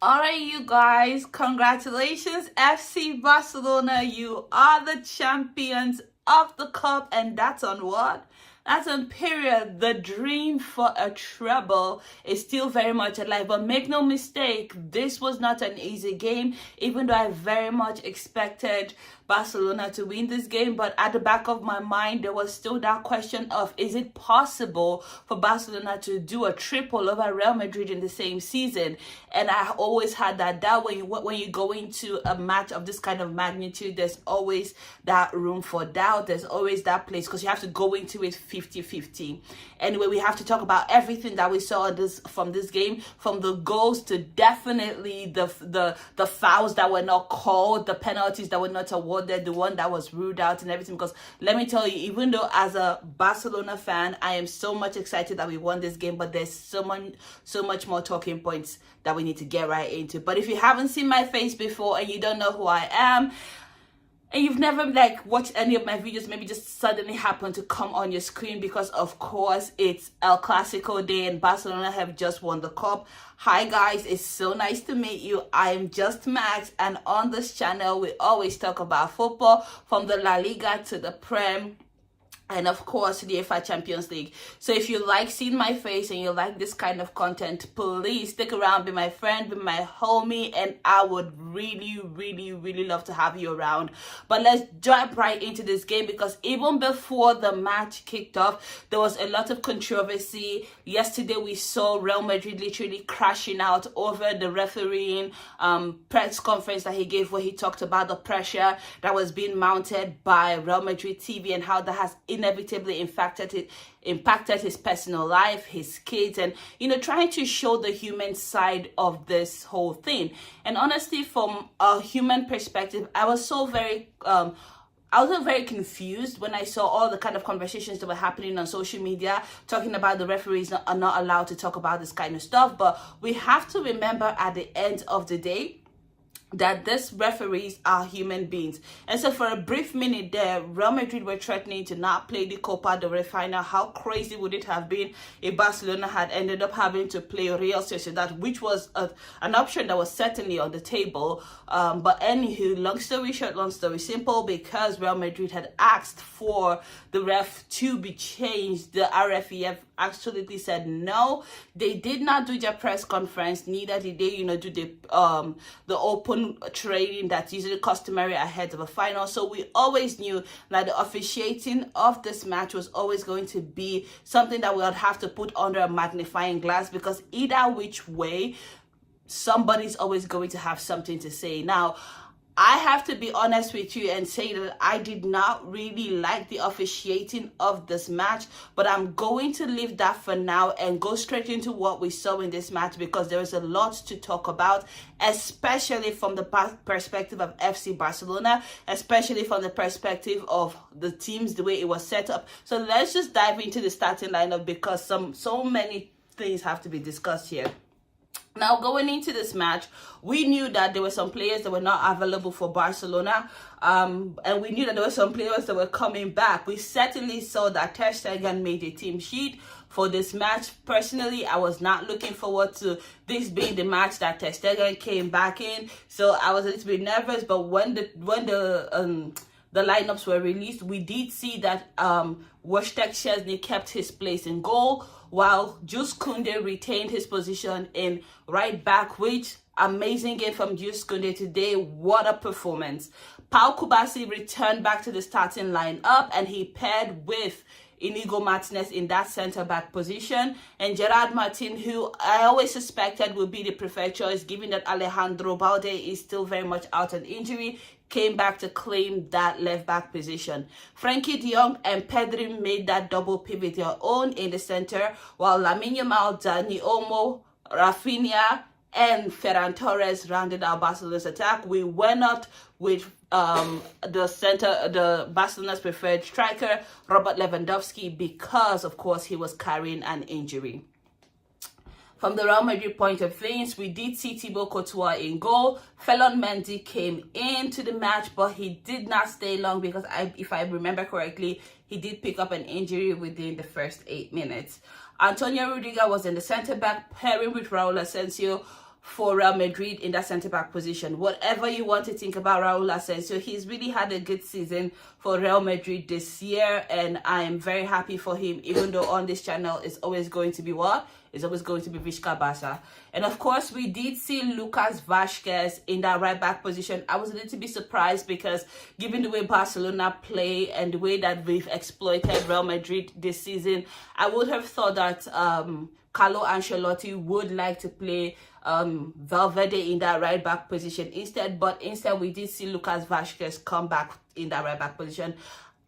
All right, you guys, congratulations, FC Barcelona. You are the champions of the cup, and that's on what? That's on period. The dream for a treble is still very much alive. But make no mistake, this was not an easy game, even though I very much expected Barcelona to win this game. But at the back of my mind, there was still that question of, is it possible for Barcelona to do a triple over Real Madrid in the same season? And I always had that doubt. When you go into a match of this kind of magnitude, there's always that room for doubt. There's always that place, because you have to go into it 50-50. Anyway, we have to talk about everything that we saw from this game, from the goals to definitely the fouls that were not called, the penalties that were not awarded, the one that was ruled out and everything. Because let me tell you, even though as a Barcelona fan, I am so much excited that we won this game, but there's so much more talking points that we need to get right into. But if you haven't seen my face before and you don't know who I am, and you've never watched any of my videos, maybe just suddenly happen to come on your screen because of course it's ElClasico day and Barcelona have just won the cup. Hi guys, it's so nice to meet you. I'm just Max, and on this channel we always talk about football, from the La Liga to the Prem, and of course the UEFA Champions League. So if you like seeing my face and you like this kind of content, please stick around, be my friend, be my homie, and I would really love to have you around. But let's jump right into this game, because even before the match kicked off, there was a lot of controversy. Yesterday we saw Real Madrid literally crashing out over the refereeing press conference that he gave, where he talked about the pressure that was being mounted by Real Madrid TV and how that has inevitably impacted his personal life, his kids, and trying to show the human side of this whole thing. And honestly, from a human perspective, I was very confused when I saw all the kind of conversations that were happening on social media, talking about the referees are not allowed to talk about this kind of stuff. But we have to remember at the end of the day that these referees are human beings. And so for a brief minute there, Real Madrid were threatening to not play the Copa del Rey Final. How crazy would it have been if Barcelona had ended up having to play Real Sociedad, which was an option that was certainly on the table. But anywho, long story short, long story simple, because Real Madrid had asked for the ref to be changed, the RFEF absolutely said no. They did not do their press conference, neither did they do the open training that's usually customary ahead of a final. So we always knew that the officiating of this match was always going to be something that we would have to put under a magnifying glass, because either which way, somebody's always going to have something to say. Now, I have to be honest with you and say that I did not really like the officiating of this match, but I'm going to leave that for now and go straight into what we saw in this match, because there is a lot to talk about, especially from the perspective of FC Barcelona, especially from the perspective of the teams, the way it was set up. So let's just dive into the starting lineup, because so many things have to be discussed here. Now, going into this match, we knew that there were some players that were not available for Barcelona, and we knew that there were some players that were coming back. We certainly saw that Ter Stegen made a team sheet for this match. Personally, I was not looking forward to this being the match that Ter Stegen came back in, so I was a little bit nervous. But when the lineups were released, we did see that Wojtek Szczesny kept his place in goal, while Jules Koundé retained his position in right back, which amazing game from Jules Koundé today. What a performance. Pau Kubasi returned back to the starting lineup, and he paired with Inigo Martinez in that centre-back position. And Gerard Martin, who I always suspected would be the preferred choice, given that Alejandro Balde is still very much out on injury, came back to claim that left-back position. Frenkie de Jong and Pedri made that double pivot their own in the centre, while Lamine Yamal, Dani Olmo, Rafinha, and Ferran Torres rounded out Barcelona's attack. We went out with the Barcelona's preferred striker, Robert Lewandowski, because of course he was carrying an injury. From the Real Madrid point of things, we did see Thibaut Courtois in goal. Ferland Mendy came into the match, but he did not stay long, because if I remember correctly, he did pick up an injury within the first 8 minutes. Antonio Rudiger was in the centre-back, pairing with Raul Asensio, for Real Madrid in that centre-back position. Whatever you want to think about Raul Asensio, he's really had a good season for Real Madrid this year, and I am very happy for him, even though on this channel it's always going to be what? It's always going to be Vizca Barça. And of course, we did see Lucas Vázquez in that right-back position. I was a little bit surprised because given the way Barcelona play and the way that we've exploited Real Madrid this season, I would have thought that Carlo Ancelotti would like to play Valverde in that right back position instead, but instead we did see Lucas Vázquez come back in that right back position.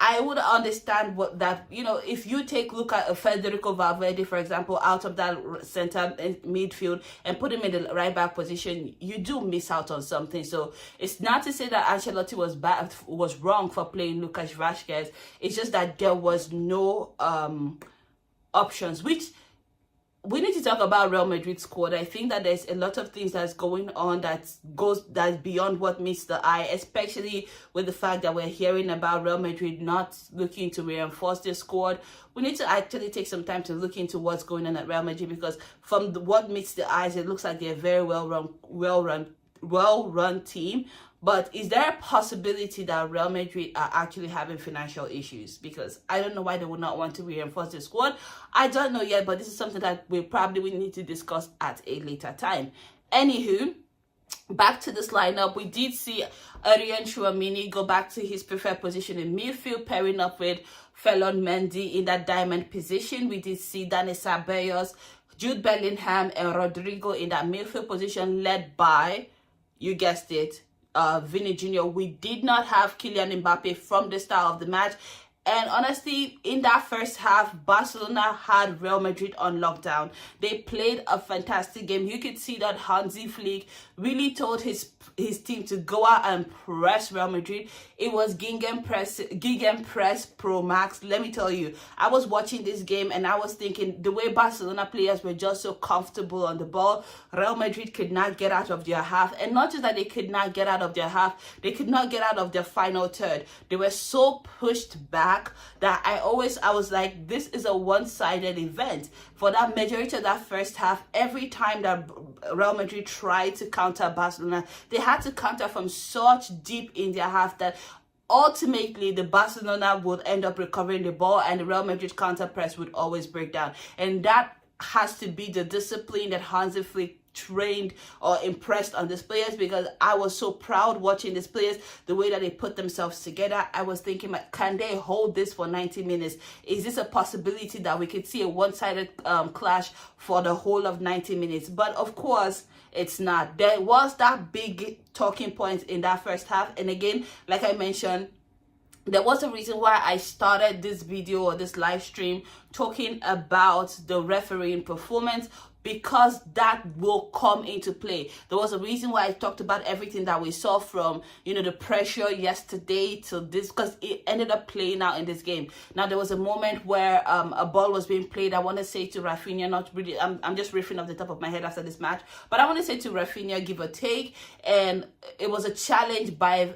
I would understand what that, you know, if you take Federico Valverde, for example, out of that center midfield and put him in the right back position, you do miss out on something. So it's not to say that Ancelotti was wrong for playing Lucas Vázquez. It's just that there was no options, which we need to talk about Real Madrid squad. I think that there's a lot of things that's going on that's beyond what meets the eye, especially with the fact that we're hearing about Real Madrid not looking to reinforce their squad. We need to actually take some time to look into what's going on at Real Madrid, because from what meets the eyes, it looks like they're a very well run team. But is there a possibility that Real Madrid are actually having financial issues? Because I don't know why they would not want to reinforce the squad. I don't know yet, but this is something that we probably will need to discuss at a later time. Anywho, back to this lineup, we did see Arian Chouamini go back to his preferred position in midfield, pairing up with Ferland Mendy in that diamond position. We did see Dani Ceballos, Jude Bellingham, and Rodrigo in that midfield position, led by, you guessed it, Vini Jr. We did not have Kylian Mbappé from the start of the match. And honestly, in that first half, Barcelona had Real Madrid on lockdown. They played a fantastic game. You could see that Hansi Flick really told his team to go out and press Real Madrid. It was Gegenpress Pro Max. Let me tell you, I was watching this game and I was thinking the way Barcelona players were just so comfortable on the ball. Real Madrid could not get out of their half. And not just that they could not get out of their half, they could not get out of their final third. They were so pushed back that I was like, this is a one-sided event. For that majority of that first half, every time that Real Madrid tried to counter Barcelona, they had to counter from such deep in their half that ultimately the Barcelona would end up recovering the ball and the Real Madrid counter press would always break down. And that has to be the discipline that Hansi Flick trained or impressed on these players, because I was so proud watching these players, the way that they put themselves together. I was thinking, like, can they hold this for 90 minutes? Is this a possibility that we could see a one-sided clash for the whole of 90 minutes? But of course, it's not. There was that big talking point in that first half. And again, like I mentioned, there was a reason why I started this video or this live stream talking about the refereeing performance, because that will come into play. There was a reason why I talked about everything that we saw from, you know, the pressure yesterday to this, because it ended up playing out in this game. Now, there was a moment where a ball was being played. I want to say to Rafinha, not really, I'm just riffing off the top of my head after this match, but I want to say to Rafinha, give or take, and it was a challenge by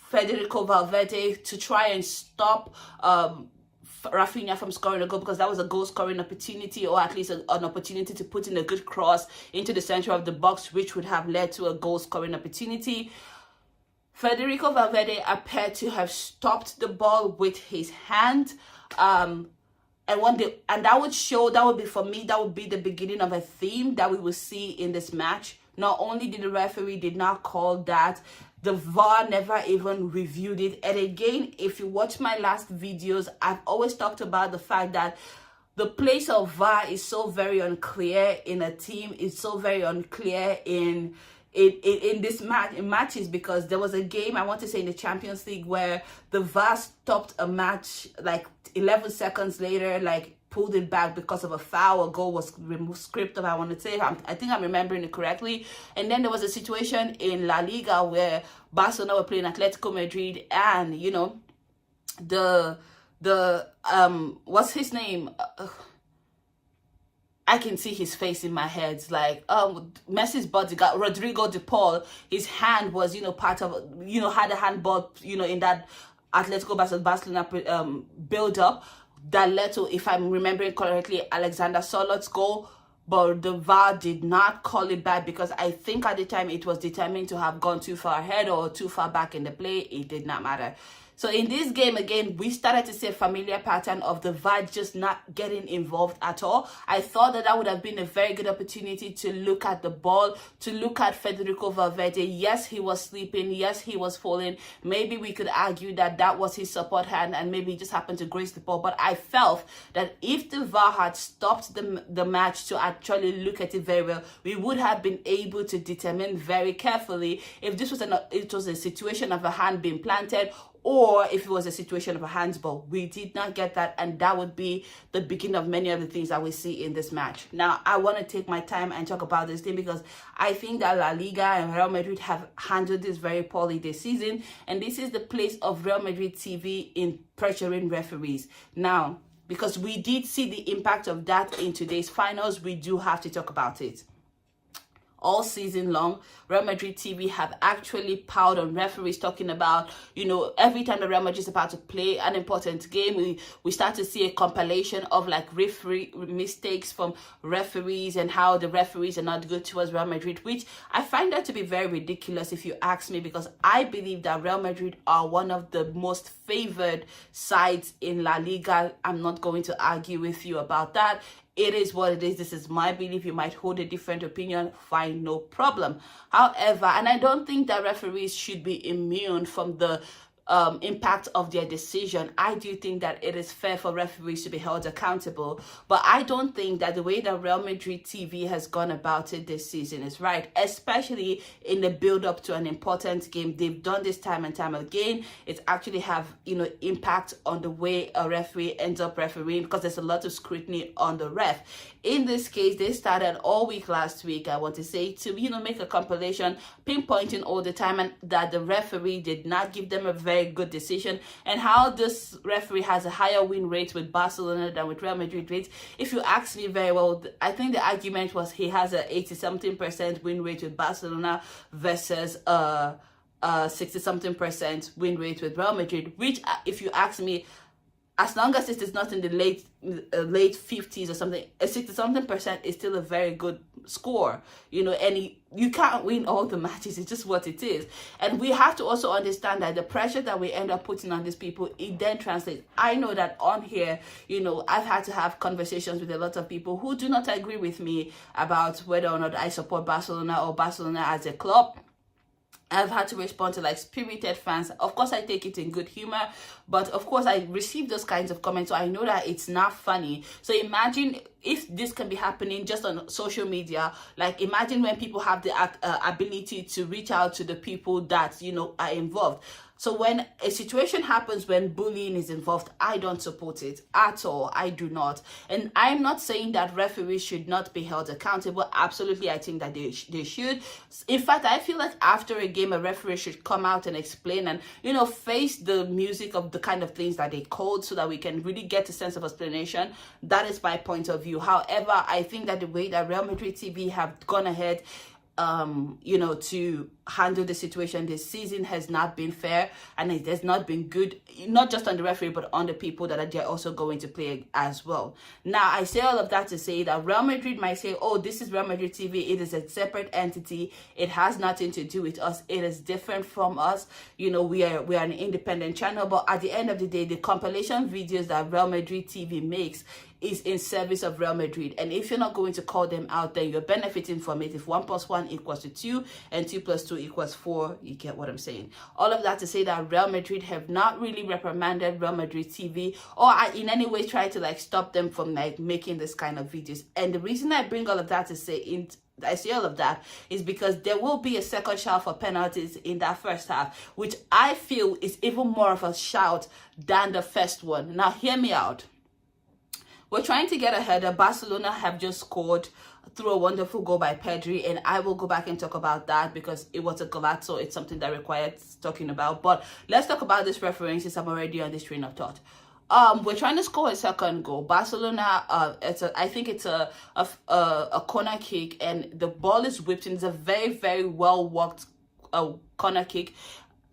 Federico Valverde to try and stop Rafinha from scoring a goal, because that was a goal scoring opportunity, or at least an opportunity to put in a good cross into the center of the box, which would have led to a goal scoring opportunity. Federico Valverde appeared to have stopped the ball with his hand, and that would be, for me, that would be the beginning of a theme that we will see in this match. Not only did the referee did not call that, the VAR never even reviewed it. And again, if you watch my last videos, I've always talked about the fact that the place of VAR is so very unclear in a team. It's so very unclear in this matches, because there was a game, I want to say in the Champions League, where the VAR stopped a match like 11 seconds later, like pulled it back because of a foul. A goal was removed, script of, I want to say, I think I'm remembering it correctly. And then there was a situation in La Liga where Barcelona were playing Atletico Madrid, and you know, the what's his name? I can see his face in my head. Like Messi's bodyguard, Rodrigo de Paul, his hand was, you know, part of, you know, had a handball, you know, in that Atletico Barcelona build up that led to, if I'm remembering correctly, Alexander Sørloth's goal. but the VAR did not call it back because I think at the time it was determined to have gone too far ahead or too far back in the play. It did not matter. So in this game, again, we started to see a familiar pattern of the VAR just not getting involved at all. I thought that that would have been a very good opportunity to look at the ball, to look at Federico Valverde. Yes, he was sleeping. Yes, he was falling. Maybe we could argue that that was his support hand and maybe he just happened to graze the ball. But I felt that if the VAR had stopped the match to actually look at it very well, we would have been able to determine very carefully if this was a situation of a hand being planted, or if it was a situation of a handball. We did not get that, and that would be the beginning of many of the things that we see in this match. Now, I want to take my time and talk about this thing because I think that La Liga and Real Madrid have handled this very poorly this season, and this is the place of Real Madrid TV in pressuring referees. Now, because we did see the impact of that in today's finals, we do have to talk about it. All season long, Real Madrid TV have actually piled on referees, talking about, every time the Real Madrid is about to play an important game, we start to see a compilation of like referee mistakes from referees and how the referees are not good towards Real Madrid, which I find that to be very ridiculous if you ask me, because I believe that Real Madrid are one of the most favored sides in La Liga. I'm not going to argue with you about that. It is what it is. This is my belief. You might hold a different opinion. Fine, no problem. However, and I don't think that referees should be immune from the impact of their decision. I do think that it is fair for referees to be held accountable, but I don't think that the way that Real Madrid TV has gone about it this season is right, especially in the build-up to an important game. They've done this time and time again. It's actually have impact on the way a referee ends up refereeing, because there's a lot of scrutiny on the ref. In this case, they started all week last week, I want to say, to make a compilation pinpointing all the time and that the referee did not give them a very good decision, and how this referee has a higher win rate with Barcelona than with Real Madrid rates. If you ask me very well, I think the argument was he has a 80-something% win rate with Barcelona versus 60-something% win rate with Real Madrid, which, if you ask me, as long as it is not in the late 50s or something, a 60-something% is still a very good score, and you can't win all the matches. It's just what it is. And we have to also understand that the pressure that we end up putting on these people, it then translates. I know that on here, I've had to have conversations with a lot of people who do not agree with me about whether or not I support Barcelona or Barcelona as a club. I've had to respond to like spirited fans. Of course, I take it in good humor, but of course, I receive those kinds of comments, so I know that it's not funny. So imagine if this can be happening just on social media. Like, imagine when people have the ability to reach out to the people that are involved. So when a situation happens when bullying is involved, I don't support it at all. I do not. And I'm not saying that referees should not be held accountable. Absolutely, I think that they should. In fact, I feel like after a game, a referee should come out and explain and, face the music of the kind of things that they called, so that we can really get a sense of explanation. That is my point of view. However, I think that the way that Real Madrid TV have gone ahead to handle the situation this season has not been fair, and it has not been good, not just on the referee, but on the people that are also going to play as well. Now, I say all of that to say that Real Madrid might say, oh, this is Real Madrid TV. It is a separate entity. It has nothing to do with us. It is different from us. We are an independent channel, but at the end of the day, the compilation videos that Real Madrid TV makes is in service of Real Madrid. And if you're not going to call them out, then you're benefiting from it. If 1 + 1 = 2 and 2 + 2 = 4, you get what I'm saying. All of that to say that Real Madrid have not really reprimanded Real Madrid TV or in any way try to stop them from making this kind of videos. And the reason I bring all of that to say I say all of that is because there will be a second shout for penalties in that first half, which I feel is even more of a shout than the first one. Now, hear me out. We're trying to get ahead. Barcelona have just scored through a wonderful goal by Pedri, and I will go back and talk about that because it was a Golazo. It's something that requires talking about. But let's talk about this refereeing since I'm already on this train of thought. We're trying to score a second goal. Barcelona, I think it's a corner kick, and the ball is whipped, and it's a very, very well worked corner kick.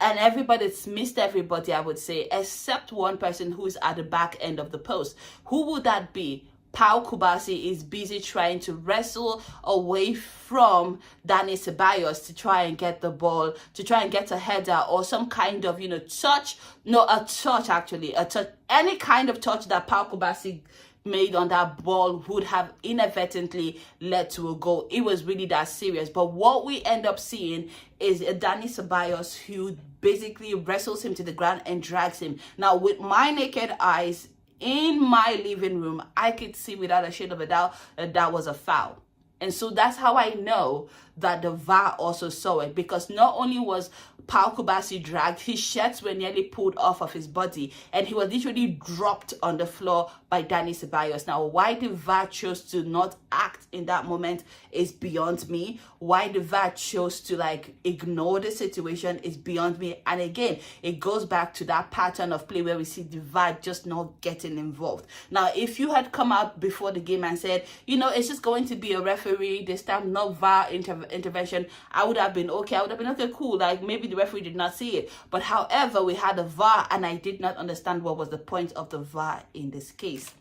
And everybody's missed everybody, I would say, except one person who's at the back end of the post. Who would that be? Pau Kubasi is busy trying to wrestle away from Dani Ceballos to try and get the ball, to try and get a header or some kind of, touch. No, a touch actually. A touch. Any kind of touch that Pau Kubasi made on that ball would have inadvertently led to a goal. It was really that serious. But what we end up seeing is a Dani Ceballos who basically wrestles him to the ground and drags him. Now, with my naked eyes, in my living room, I could see without a shade of a doubt that that was a foul. And so that's how I know that the VAR also saw it, because not only was Pau Kubasi dragged, his shirts were nearly pulled off of his body and he was literally dropped on the floor by Dani Ceballos. Now, why the VAR chose to not act in that moment is beyond me. Why the VAR chose to ignore the situation is beyond me. And again, it goes back to that pattern of play where we see the VAR just not getting involved. Now, if you had come out before the game and said, it's just going to be a referee this time, not VAR intervention, I would have been okay. I would have been okay, cool. Maybe the referee did not see it. But however, we had a VAR and I did not understand what was the point of the VAR in this case.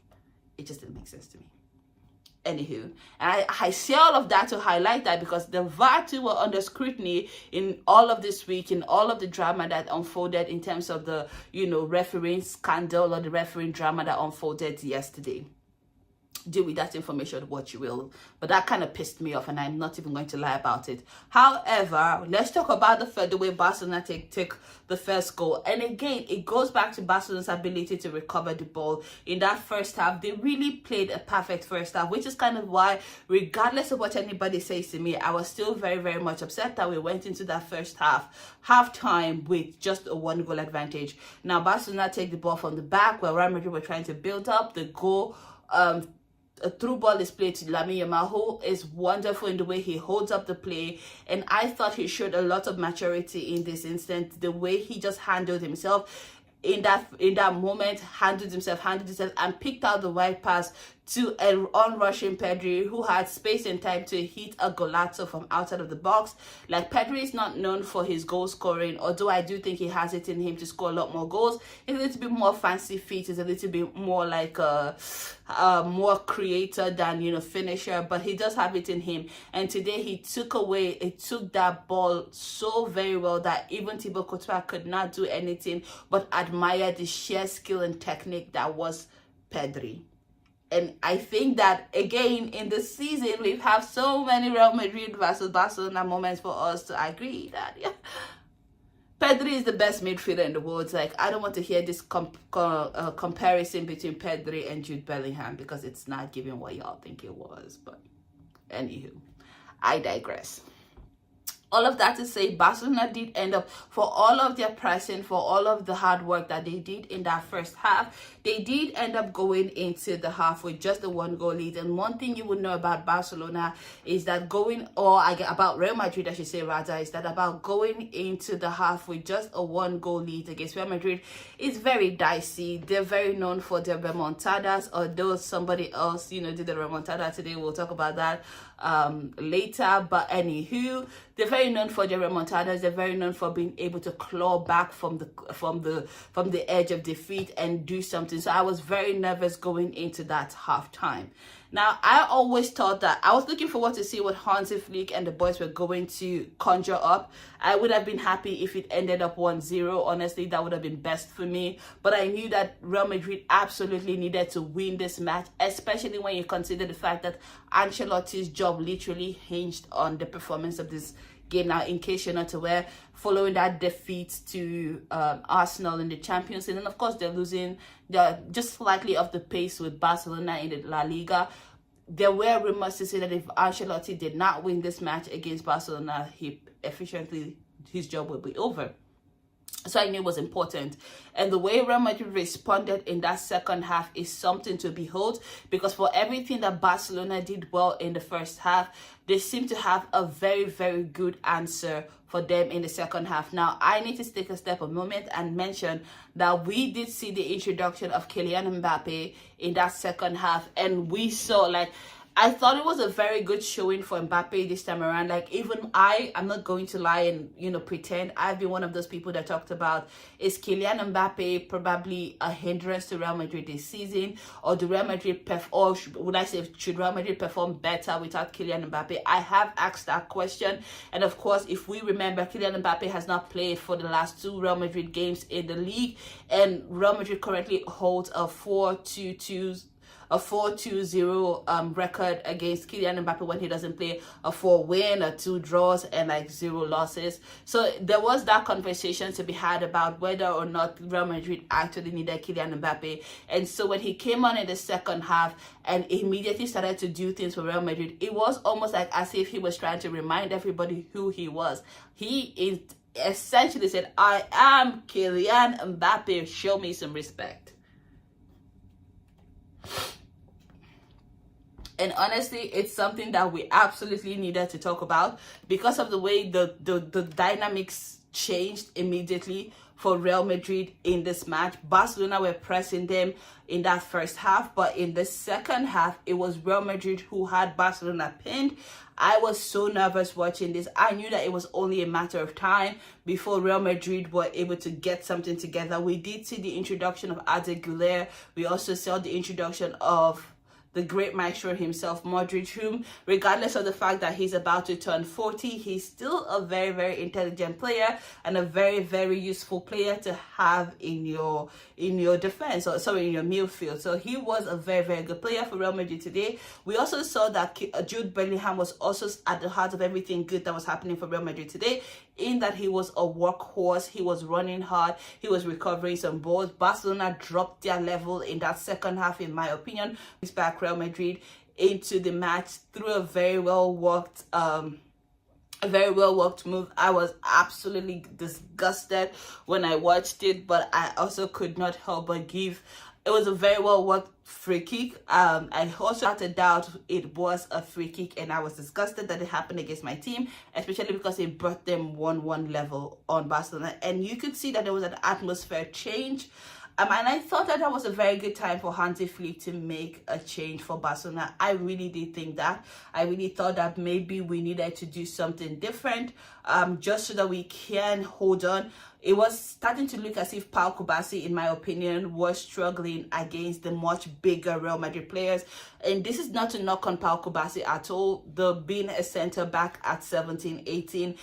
It just didn't make sense to me. Anywho, and I say all of that to highlight that because the VAR too were under scrutiny in all of this week, in all of the drama that unfolded in terms of the, refereeing scandal or the refereeing drama that unfolded yesterday. Do with that information what you will, but that kind of pissed me off and I'm not even going to lie about it. However, let's talk about the way Barcelona take the first goal. And again, it goes back to Barcelona's ability to recover the ball. In that first half, they really played a perfect first half, which is kind of why, regardless of what anybody says to me, I was still very, very much upset that we went into that first half-time with just a 1-goal advantage. Now, Barcelona take the ball from the back where Real Madrid were trying to build up the goal. A through ball is played to Lamine Yamal, who is wonderful in the way he holds up the play, and I thought he showed a lot of maturity in this instance. The way he just handled himself in that moment, handled himself and picked out the right pass to an onrushing Pedri, who had space and time to hit a golazo from outside of the box. Pedri is not known for his goal scoring, although I do think he has it in him to score a lot more goals. He's a little bit more fancy feet, he's a little bit more like a more creator than finisher, but he does have it in him. And today he took that ball so very well that even Thibaut Courtois could not do anything but admire the sheer skill and technique that was Pedri. And I think that, again, in the season, we've had so many Real Madrid versus Barcelona moments for us to agree that, Pedri is the best midfielder in the world. I don't want to hear this comparison between Pedri and Jude Bellingham because it's not giving what y'all think it was. But anywho, I digress. All of that to say, Barcelona did end up, for all of their pressing, for all of the hard work that they did in that first half, they did end up going into the half with just a 1-goal lead. And one thing you would know about Barcelona is that about Real Madrid, I should say rather, is that about going into the half with just a 1-goal lead against Real Madrid is very dicey. They're very known for their remontadas, although somebody else, did the remontada today. We'll talk about that later. But anywho, they're very known for their remontadas. They're very known for being able to claw back from the edge of defeat and do something. So I was very nervous going into that halftime. Now, I always thought that I was looking forward to see what Hansi Flick and the boys were going to conjure up. I would have been happy if it ended up 1-0. Honestly, that would have been best for me. But I knew that Real Madrid absolutely needed to win this match, especially when you consider the fact that Ancelotti's job literally hinged on the performance of this game. Now, in case you're not aware, following that defeat to Arsenal in the Champions League, and of course they're just slightly off the pace with Barcelona in the La Liga. There were rumors to say that if Ancelotti did not win this match against Barcelona, his job would be over. So I knew it was important. And the way Real Madrid responded in that second half is something to behold, because for everything that Barcelona did well in the first half, they seem to have a very, very good answer for them in the second half. Now, I need to take a moment and mention that we did see the introduction of Kylian Mbappé in that second half, and we saw I thought it was a very good showing for Mbappe this time around. Like, even I'm not going to lie and, you know, pretend. I've been one of those people that talked about, is Kylian Mbappe probably a hindrance to Real Madrid this season? Or do Real Madrid, or would I say, should Real Madrid perform better without Kylian Mbappe? I have asked that question. And of course, if we remember, Kylian Mbappe has not played for the last 2 Real Madrid games in the league. And Real Madrid currently holds a 4-2-0 record against Kylian Mbappe when he doesn't play, a 4 win, a 2 draws, and like 0 losses. So there was that conversation to be had about whether or not Real Madrid actually needed Kylian Mbappe. And so when he came on in the second half and immediately started to do things for Real Madrid, it was almost like as if he was trying to remind everybody who he was. He essentially said, I am Kylian Mbappe, show me some respect. And honestly, it's something that we absolutely needed to talk about because of the way the dynamics changed immediately for Real Madrid in this match. Barcelona were pressing them in that first half, but in the second half, it was Real Madrid who had Barcelona pinned. I was so nervous watching this. I knew that it was only a matter of time before Real Madrid were able to get something together. We did see the introduction of Arda Güler. We also saw the introduction of the great maestro himself, Modric, whom, regardless of the fact that he's about to turn 40, he's still a very, very intelligent player and a very, very useful player to have in your defense, or sorry, in your midfield. So he was a very, very good player for Real Madrid today. We also saw that Jude Bellingham was also at the heart of everything good that was happening for Real Madrid today, in that he was a workhorse, he was running hard, he was recovering some balls. Barcelona dropped their level in that second half, in my opinion. It's back Real Madrid into the match through a very well worked move. I was absolutely disgusted when I watched it, but I also could not help but give. It was a very well worked free kick. I also had to doubt it was a free kick, and I was disgusted that it happened against my team, especially because it brought them 1-1 level on Barcelona, and you could see that there was an atmosphere change. And I thought that was a very good time for Hansi Flick to make a change for Barcelona. I really did think that. I really thought that maybe we needed to do something different, just so that we can hold on. It was starting to look as if Pau Kubasi, in my opinion, was struggling against the much bigger Real Madrid players. And this is not to knock on Pau Kubasi at all. Being a centre-back at 17, 18,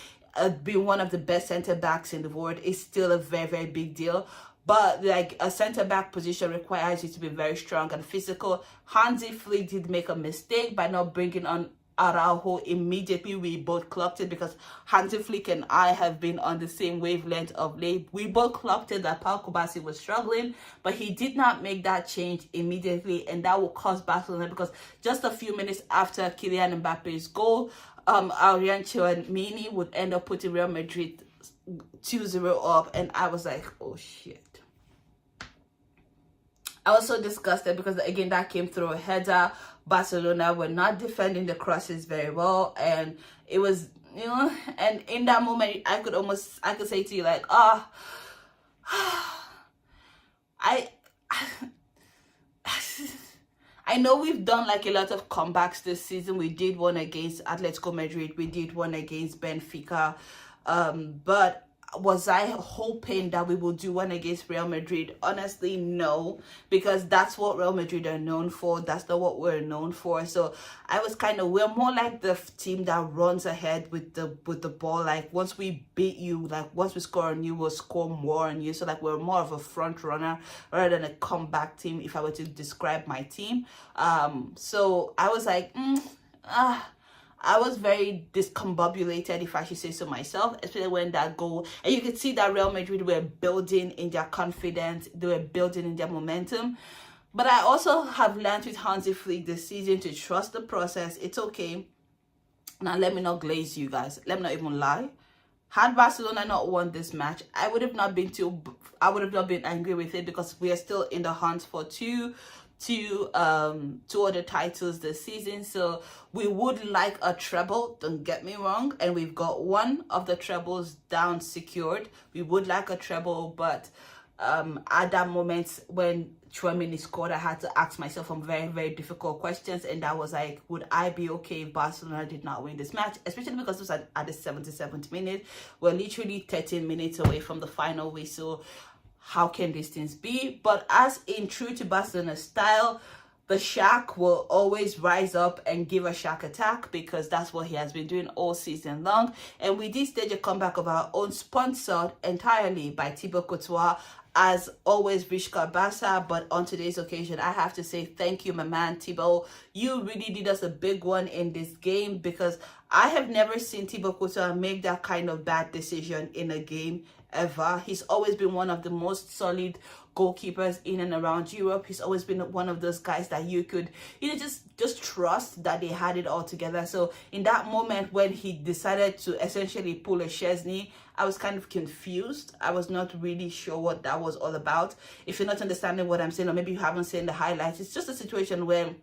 being one of the best centre-backs in the world is still a very, very big deal. But like a centre-back position requires you to be very strong and physical. Hansi Flick did make a mistake by not bringing on Araujo immediately. We both clocked it because Hansi Flick and I have been on the same wavelength of late. We both clocked it that Pau Kubasi was struggling, but he did not make that change immediately, and that will cost Barcelona, because just a few minutes after Kylian Mbappe's goal, Aurelien Tchouameni would end up putting Real Madrid 2-0 up, and I was like, oh shit. I was so disgusted because, again, that came through a header. Barcelona were not defending the crosses very well, and it was, you know, and in that moment, I could say to you, like, I know we've done like a lot of comebacks this season. We did one against Atletico Madrid, we did one against Benfica, but was I hoping that we will do one against Real Madrid? Honestly, no, because that's what Real Madrid are known for. That's not what we're known for. So I was we're more like the team that runs ahead with the ball. Like, once we beat you, like once we score on you, we'll score more on you. So like, we're more of a front runner rather than a comeback team, if I were to describe my team. So I was like, I was very discombobulated, if I should say so myself, especially when that goal, and you could see that Real Madrid were building in their confidence, they were building in their momentum. But I also have learned with Hansi Flick this season to trust the process. It's okay. Now, let me not glaze you guys. Let me not even lie. Had Barcelona not won this match, I would have not been angry with it, because we are still in the hunt for two other titles this season. So we would like a treble, don't get me wrong, and we've got one of the trebles down secured. We would like a treble, but At that moment when Tchouaméni scored, I had to ask myself some very, very difficult questions, and that was like, would I be okay if Barcelona did not win this match? Especially because it was at the 77th minute. We're literally 13 minutes away from the final whistle. How can these things be? But as in true to Barcelona style, the Shark will always rise up and give a shark attack, because that's what he has been doing all season long. And we did stage a comeback of our own, sponsored entirely by Thibaut Courtois. As always, Vishka Barca, but on today's occasion, I have to say thank you, my man Thibaut. You really did us a big one in this game, because I have never seen Thibaut Courtois make that kind of bad decision in a game ever. He's always been one of the most solid goalkeepers in and around Europe. He's always been one of those guys that you could, just trust that they had it all together. So in that moment when he decided to essentially pull a Szczesny, I was kind of confused. I was not really sure what that was all about. If you're not understanding what I'm saying, or maybe you haven't seen the highlights, it's just a situation where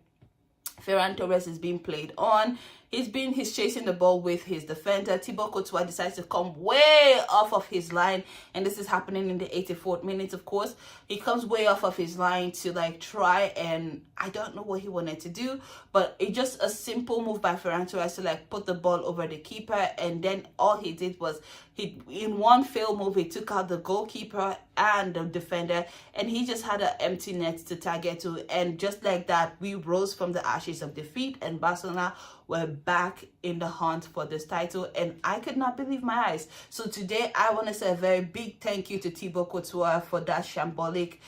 Ferran Torres is being played on. He's chasing the ball with his defender. Thibaut Courtois decides to come way off of his line, and this is happening in the 84th minute, of course. He comes way off of his line to like try, and I don't know what he wanted to do, but it's just a simple move by Ferran Torres to like put the ball over the keeper, and then all he did was in one failed move, he took out the goalkeeper and the defender, and he just had an empty net to target to, and just like that, we rose from the ashes of defeat, and Barcelona were back in the hunt for this title, and I could not believe my eyes. So today, I want to say a very big thank you to Thibaut Courtois for that shambolic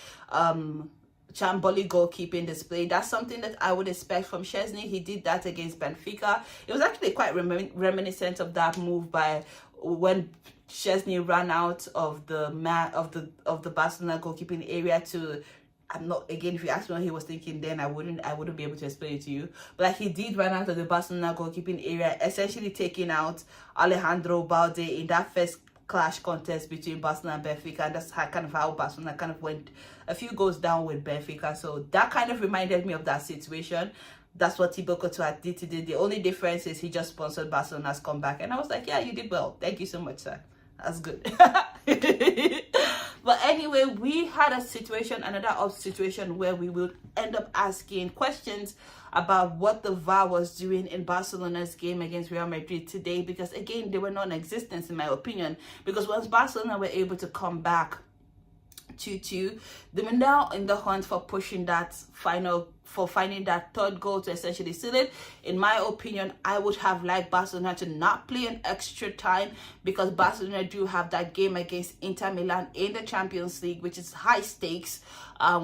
goalkeeping display. That's something that I would expect from Szczesny. He did that against Benfica. It was actually quite reminiscent of that move by when Szczesny ran out of the Barcelona goalkeeping area to, I'm not, again, if you ask me what he was thinking then, I wouldn't be able to explain it to you. But like, he did run out of the Barcelona goalkeeping area, essentially taking out Alejandro Balde in that first clash contest between Barcelona and Benfica, and that's how Barcelona kind of went a few goals down with Benfica. So that kind of reminded me of that situation. That's what Thibaut Courtois did today. The only difference is he just sponsored Barcelona's comeback, and I was like, yeah, you did well. Thank you so much, sir. That's good. But anyway, we had another situation where we would end up asking questions about what the VAR was doing in Barcelona's game against Real Madrid today, because again, they were non-existent in my opinion, because once Barcelona were able to come back 2-2, they were now in the hunt for pushing that finding that third goal to essentially seal it. In my opinion, I would have liked Barcelona to not play an extra time, because Barcelona do have that game against Inter Milan in the Champions League, which is high stakes.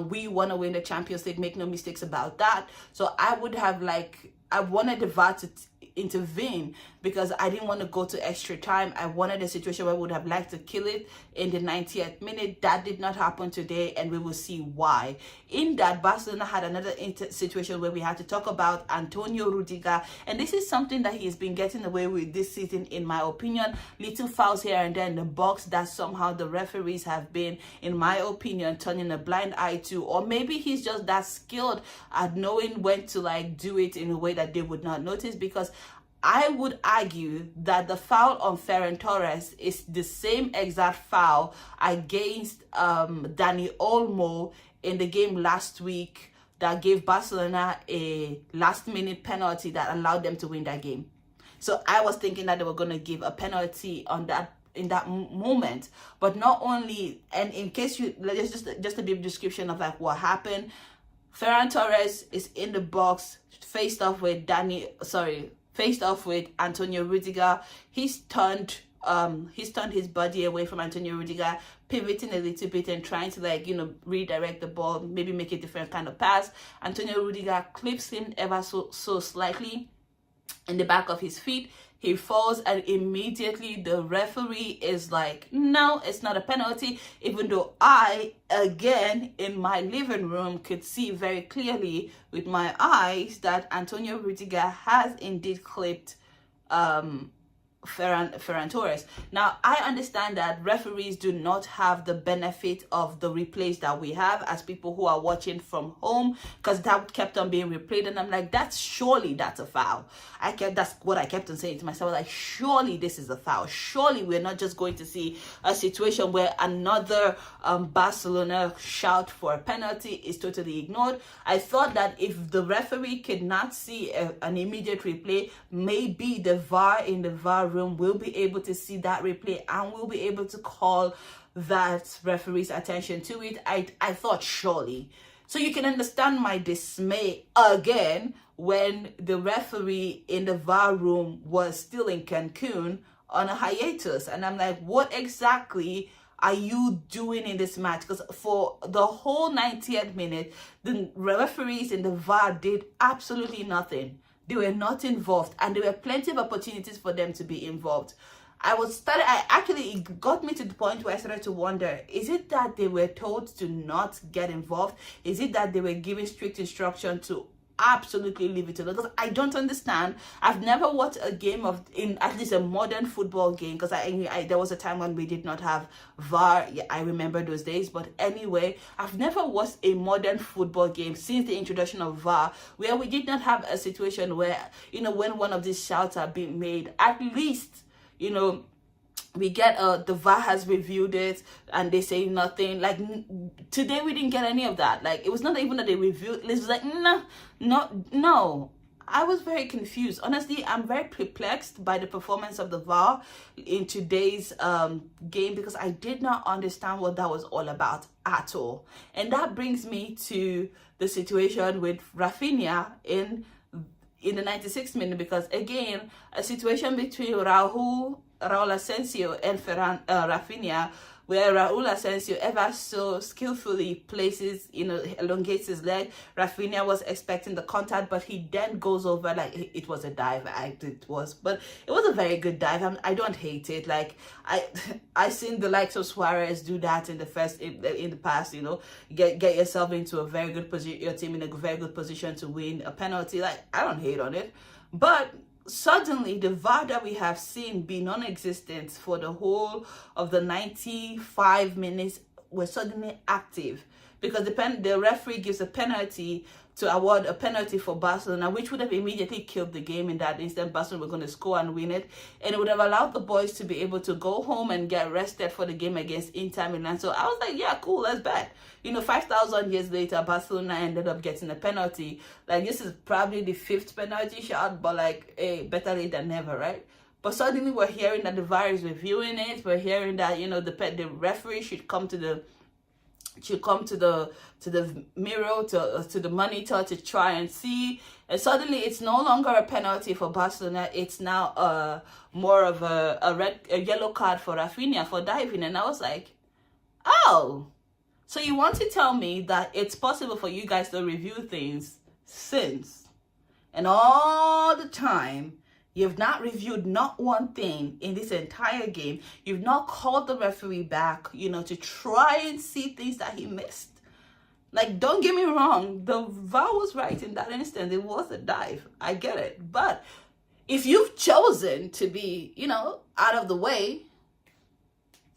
We want to win the Champions League, make no mistakes about that. So I wanted the VAR to intervene, because I didn't want to go to extra time. I wanted a situation where I would have liked to kill it in the 90th minute. That did not happen today, and we will see why. In that, Barcelona had another situation where we had to talk about Antonio Rudiger, and this is something that he's been getting away with this season, in my opinion. Little fouls here and there in the box that somehow the referees have been, in my opinion, turning a blind eye to, or maybe he's just that skilled at knowing when to like do it in a way that they would not notice, because I would argue that the foul on Ferran Torres is the same exact foul against Dani Olmo in the game last week that gave Barcelona a last-minute penalty that allowed them to win that game. So I was thinking that they were going to give a penalty on that in that moment. But not only, and in case you, just a brief description of like what happened. Ferran Torres is in the box, faced off with Antonio Rudiger. He's turned his body away from Antonio Rudiger, pivoting a little bit and trying to redirect the ball, maybe make a different kind of pass. Antonio Rudiger clips him ever so slightly in the back of his feet. He falls, and immediately the referee is like, no, it's not a penalty, even though I, again, in my living room could see very clearly with my eyes that Antonio Rudiger has indeed clipped Ferran Ferran Torres. Now, I understand that referees do not have the benefit of the replays that we have as people who are watching from home, because that kept on being replayed, and I'm like, that's a foul. That's what I kept on saying to myself, like, surely this is a foul. Surely we're not just going to see a situation where another Barcelona shout for a penalty is totally ignored. I thought that if the referee could not see an immediate replay, maybe the VAR in the VAR room will be able to see that replay and will be able to call that referee's attention to it. I thought surely. So you can understand my dismay again when the referee in the VAR room was still in Cancun on a hiatus. And I'm like, what exactly are you doing in this match? Because for the whole 90th minute, the referees in the VAR did absolutely nothing. They were not involved, and there were plenty of opportunities for them to be involved. It got me to the point where I started to wonder, is it that they were told to not get involved? Is it that they were given strict instruction to absolutely leave it alone? Because I don't understand. I've never watched a game in at least a modern football game, because there was a time when we did not have VAR. Yeah, I remember those days. But anyway, I've never watched a modern football game since the introduction of VAR where we did not have a situation where, when one of these shouts are being made, at least, we get the VAR has reviewed it and they say nothing. Like today we didn't get any of that. Like it was not even that they reviewed. It was like no. I was very confused. Honestly, I'm very perplexed by the performance of the VAR in today's game, because I did not understand what that was all about at all. And that brings me to the situation with Rafinha in the 96th minute, because again, a situation between Raul Asensio and Rafinha, where Raul Asensio ever so skillfully places, elongates his leg. Rafinha was expecting the contact, but he then goes over like it was a dive. But it was a very good dive. I don't hate it. Like I seen the likes of Suarez do that in the past. Get yourself into a very good position, your team in a very good position to win a penalty. Like I don't hate on it, but suddenly the VAR that we have seen be non-existent for the whole of the 95 minutes was suddenly active, because the referee gives a penalty to award a penalty for Barcelona, which would have immediately killed the game. In that instant, Barcelona were going to score and win it, and it would have allowed the boys to be able to go home and get rested for the game against Inter Milan. So I was like, yeah, cool, let's bet. 5,000 years later, Barcelona ended up getting a penalty. Like, this is probably the 5th penalty shot, but like, hey, better late than never, right? But suddenly we're hearing that the VAR is reviewing it. We're hearing that, the referee should come to the mirror, to the monitor to try and see. And suddenly it's no longer a penalty for Barcelona. It's now more of a yellow card for Rafinha for diving. And I was like, oh, so you want to tell me that it's possible for you guys to review things since, and all the time, you've not reviewed not one thing in this entire game. You've not called the referee back, to try and see things that he missed. Like, don't get me wrong. The VAR was right in that instant. It was a dive. I get it. But if you've chosen to be, out of the way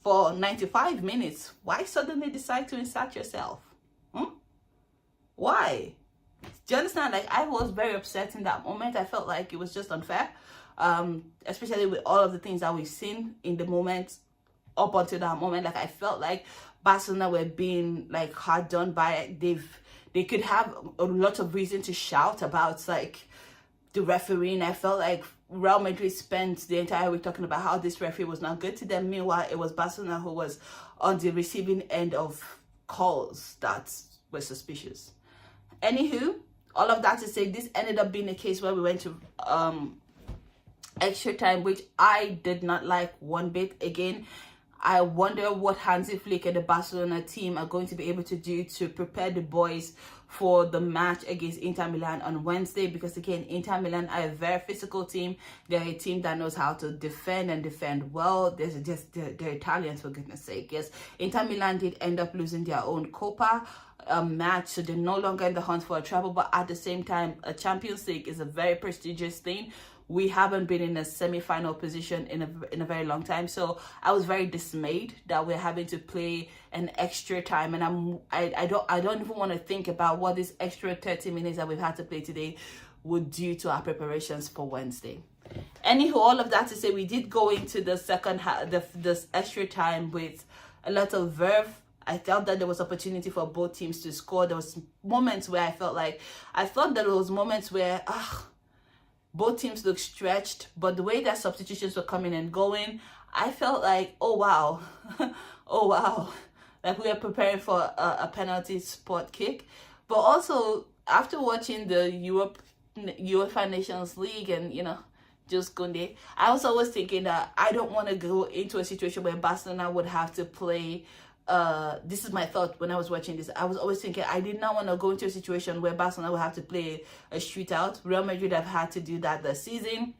for 95 minutes, why suddenly decide to insert yourself? Why? Do you understand? Like, I was very upset in that moment. I felt like it was just unfair. Especially with all of the things that we've seen in the moment up until that moment. Like, I felt like Barcelona were being like hard done by. They could have a lot of reason to shout about like the referee, and I felt like Real Madrid spent the entire week talking about how this referee was not good to them. Meanwhile, it was Barcelona who was on the receiving end of calls that were suspicious. Anywho, all of that to say, this ended up being a case where we went to extra time, which I did not like one bit. Again, I wonder what Hansi Flick and the Barcelona team are going to be able to do to prepare the boys for the match against Inter Milan on Wednesday, because again, Inter Milan are a very physical team. They're a team that knows how to defend and defend well. They're Italians, for goodness sake. Yes, Inter Milan did end up losing their own Copa match, so they're no longer in the hunt for a treble, but at the same time, a Champions League is a very prestigious thing we haven't been in a semi-final position in a very long time. So I was very dismayed that we're having to play an extra time, and I don't even want to think about what this extra 30 minutes that we've had to play today would do to our preparations for Wednesday. Anywho, all of that to say, we did go into the second half, this extra time, with a lot of verve. I felt that there was opportunity for both teams to score. There was moments where I thought there was moments where both teams looked stretched, but the way that substitutions were coming and going, I felt like, oh wow, oh wow, like we were preparing for a penalty spot kick. But also, after watching the UEFA Nations League and, you know, Jules Koundé, I was always thinking that I don't want to go into a situation where Barcelona would have to play. This is my thought when I was watching this. I was always thinking I did not want to go into a situation where Barcelona would have to play a shootout. Real Madrid have had to do that this season.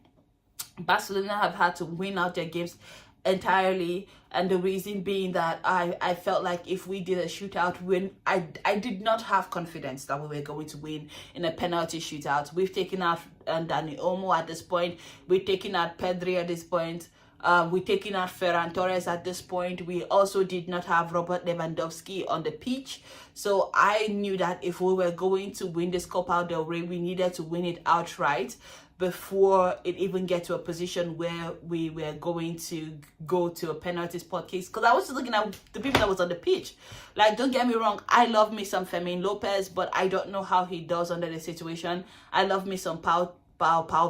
Barcelona have had to win out their games entirely, and the reason being that I felt like if we did a shootout win, I did not have confidence that we were going to win in a penalty shootout. We've taken out Dani Olmo at this point. We've taken out Pedri at this point. We're taking out Ferran Torres at this point. We also did not have Robert Lewandowski on the pitch. So I knew that if we were going to win this Copa del Rey, we needed to win it outright before it even get to a position where we were going to go to a penalty spot case. Because I was just looking at the people that was on the pitch. Like, don't get me wrong, I love me some Fermin Lopez, but I don't know how he does under the situation. I love me some Pau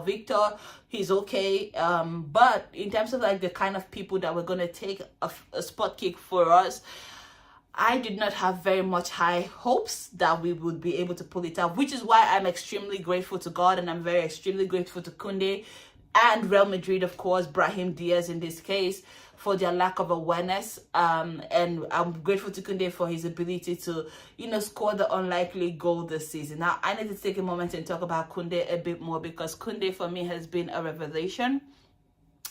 Victor, he's okay, but in terms of like the kind of people that were going to take a spot kick for us, I did not have very much high hopes that we would be able to pull it out, which is why I'm extremely grateful to God, and I'm very extremely grateful to Koundé and Real Madrid, of course, Brahim Diaz in this case, for their lack of awareness, and I'm grateful to Koundé for his ability to, you know, score the unlikely goal this season. Now, I need to take a moment and talk about Koundé a bit more, because Koundé for me has been a revelation.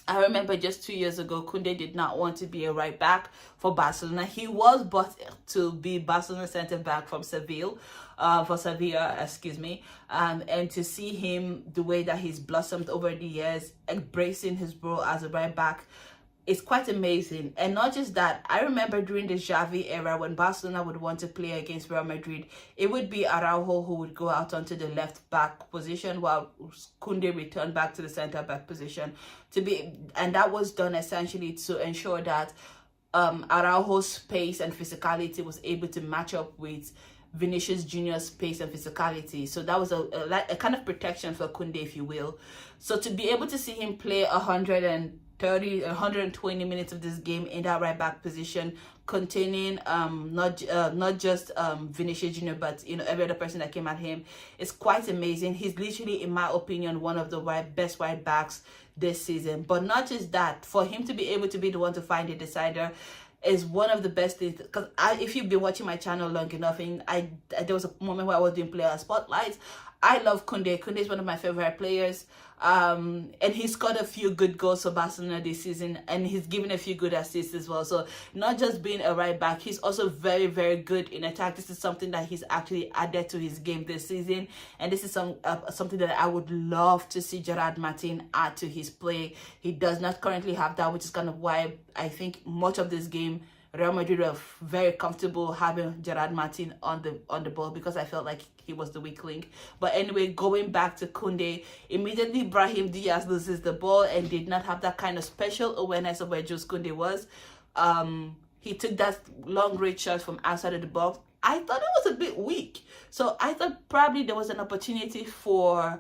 I remember just 2 years ago, Koundé did not want to be a right back for Barcelona. He was bought to be Barcelona centre back from Seville, excuse me. And to see him, the way that he's blossomed over the years, embracing his role as a right back, it's quite amazing. And not just that, I remember during the Xavi era, when Barcelona would want to play against Real Madrid, it would be Araujo who would go out onto the left back position while Koundé returned back to the centre back position, and that was done essentially to ensure that Araujo's pace and physicality was able to match up with Vinicius Junior's pace and physicality. So that was a kind of protection for Koundé, if you will. So to be able to see him play 120 minutes of this game in that right back position, containing not just Vinicius Junior, but, you know, every other person that came at him, is quite amazing. He's literally, in my opinion, one of the best right backs this season. But not just that, for him to be able to be the one to find the decider is one of the best things. Because if you've been watching my channel long enough, and there was a moment where I was doing player spotlights. I love Koundé. Koundé is one of my favorite players. And he's scored a few good goals for Barcelona this season, and he's given a few good assists as well. So not just being a right back, he's also very, very good in attack. This is something that he's actually added to his game this season, and this is something that I would love to see Gerard Martin add to his play. He does not currently have that, which is kind of why I think much of this game Real Madrid were very comfortable having Gerard Martin on the ball, because I felt like he was the weak link. But anyway, going back to Koundé, immediately Brahim Diaz loses the ball and did not have that kind of special awareness of where Jules Koundé was. He took that long range shot from outside of the box. I thought it was a bit weak. So I thought probably there was an opportunity for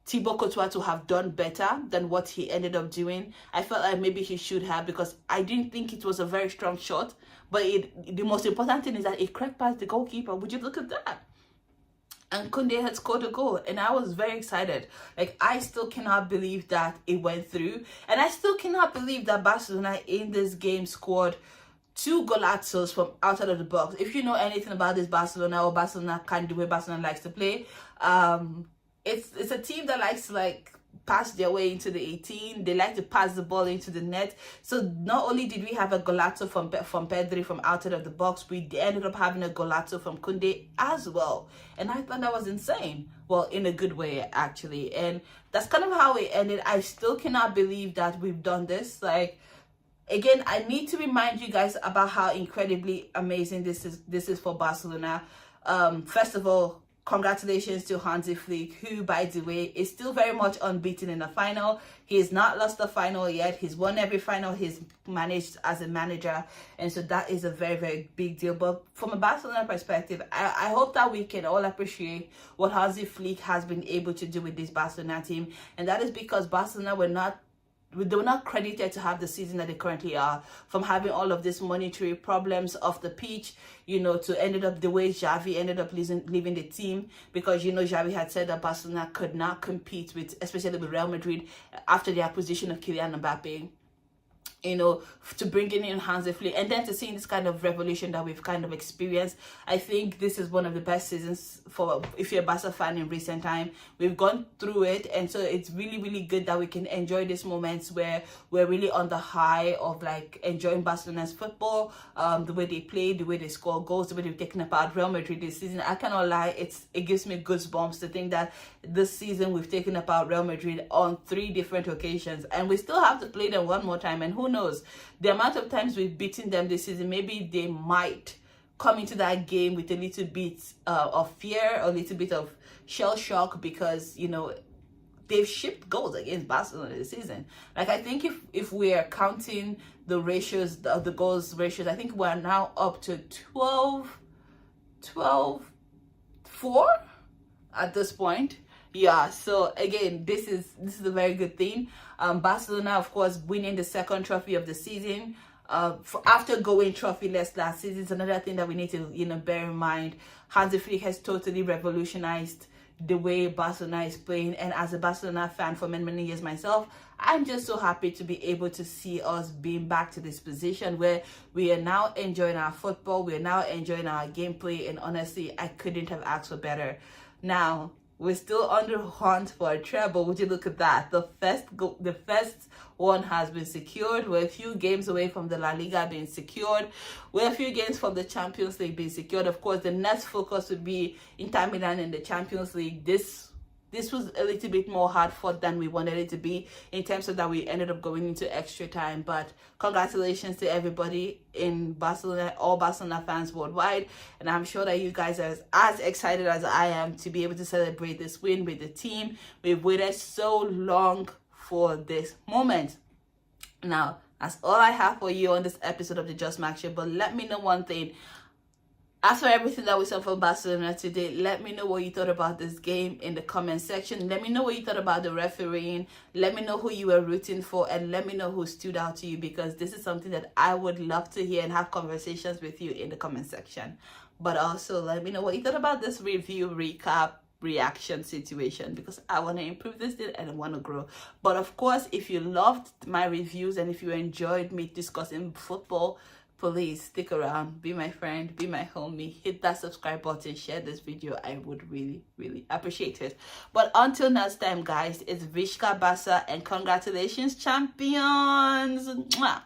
Thibaut Courtois to have done better than what he ended up doing. I felt like maybe he should have, because I didn't think it was a very strong shot. But the most important thing is that it cracked past the goalkeeper. Would you look at that? And Koundé had scored a goal, and I was very excited. Like, I still cannot believe that it went through. And I still cannot believe that Barcelona in this game scored 2 golazos from outside of the box. If you know anything about this Barcelona, or Barcelona kind of the way Barcelona likes to play, it's a team that likes to like pass their way into the 18. They like to pass the ball into the net. So not only did we have a golazo from Pedri from outside of the box, we ended up having a golazo from Koundé as well. And I thought that was insane. well, in a good way actually. And that's kind of how it ended. I still cannot believe that we've done this. Like, again, I need to remind you guys about how incredibly amazing this is for Barcelona. First of all, congratulations to Hansi Flick, who, by the way, is still very much unbeaten in the final. He has not lost the final yet. He's won every final he's managed as a manager. And so that is a very, very big deal. But from a Barcelona perspective, I hope that we can all appreciate what Hansi Flick has been able to do with this Barcelona team. And that is because Barcelona they were not credited to have the season that they currently are, from having all of these monetary problems off the pitch, you know, to ended up the way Xavi ended up leaving the team, because, you know, Xavi had said that Barcelona could not compete with, especially with Real Madrid, after the acquisition of Kylian Mbappé. You know, to bringing in Hansi Flick, and then to seeing this kind of revolution that we've kind of experienced. I think this is one of the best seasons for, if you're a Barca fan, in recent time. We've gone through it, and so it's really, really good that we can enjoy these moments where we're really on the high of, like, enjoying Barcelona's football, the way they play, the way they score goals, the way they've taken apart Real Madrid this season. I cannot lie, it gives me goosebumps to think that this season we've taken apart Real Madrid on 3 different occasions, and we still have to play them one more time. And who knows, the amount of times we've beaten them this season, maybe they might come into that game with a little bit of fear, a little bit of shell shock, because, you know, they've shipped goals against Barcelona this season. Like, I think if we're counting the ratios, the goals ratios, I think we're now up to 12-4 at this point. Yeah, so again, this is a very good thing. Barcelona, of course, winning the 2nd trophy of the season, after going trophyless last season, is another thing that we need to, you know, bear in mind. Hansi Flick has totally revolutionized the way Barcelona is playing, and as a Barcelona fan for many years myself, I'm just so happy to be able to see us being back to this position where we are now enjoying our football, we are now enjoying our gameplay, and honestly, I couldn't have asked for better. Now, we're still on the hunt for a treble. Would you look at that? The first one has been secured. We're a few games away from the La Liga being secured. We're a few games from the Champions League being secured. Of course, the next focus would be Inter Milan in the Champions League. This was a little bit more hard fought than we wanted it to be, in terms of that we ended up going into extra time. But congratulations to everybody in Barcelona, all Barcelona fans worldwide, and I'm sure that you guys are as excited as I am to be able to celebrate this win with the team. We've waited so long for this moment. Now, that's all I have for you on this episode of the Just Max Show. But let me know one thing. As for everything that we saw from Barcelona today, let me know what you thought about this game in the comment section. Let me know what you thought about the refereeing. Let me know who you were rooting for, and let me know who stood out to you, because this is something that I would love to hear and have conversations with you in the comment section. But also, let me know what you thought about this review, recap, reaction situation, because I want to improve this thing and I want to grow. But of course, if you loved my reviews and if you enjoyed me discussing football, please stick around, be my friend, be my homie, hit that subscribe button, share this video. I would really, really appreciate it. But until next time, guys, it's Vishka Barca, and congratulations, champions. Mwah.